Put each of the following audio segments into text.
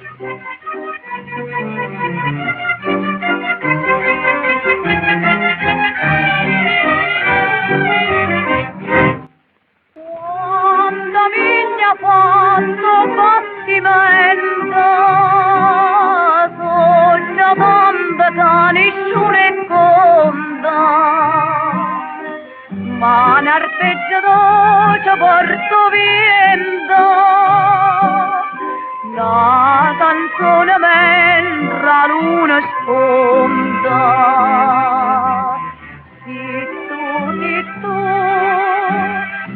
Quando mi ha fatto bastimento, soggia banda che nessuno conta, ma n'arpeggiato ci porto vento, la canzone mentre la luna sponda.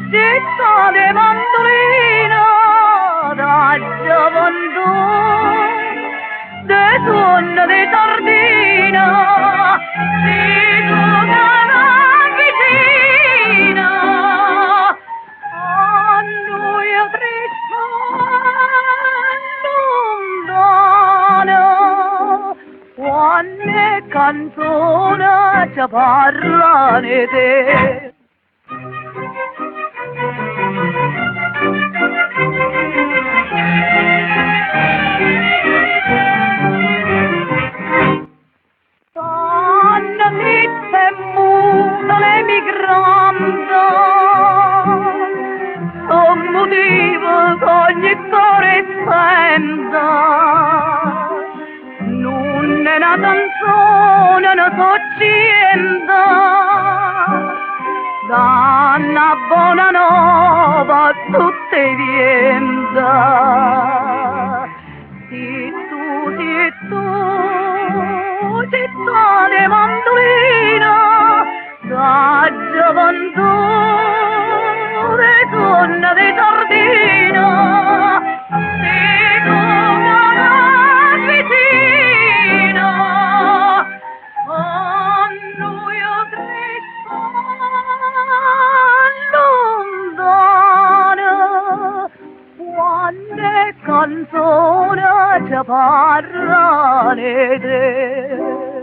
Città di mandolina da gioventù, de sonno di sardina, di giocare vicina, a noi triste lontana, quante canzoni ci parlano di te. Un motivo che ogni cuore senta, non è una canzone, una coscienza, da una buona nuova a tutte vienta. Se tu, città di mandolina, da gioventù, donna di sardina, si come vicina, a noi triste lontana, quante canzoni ci parlano di te.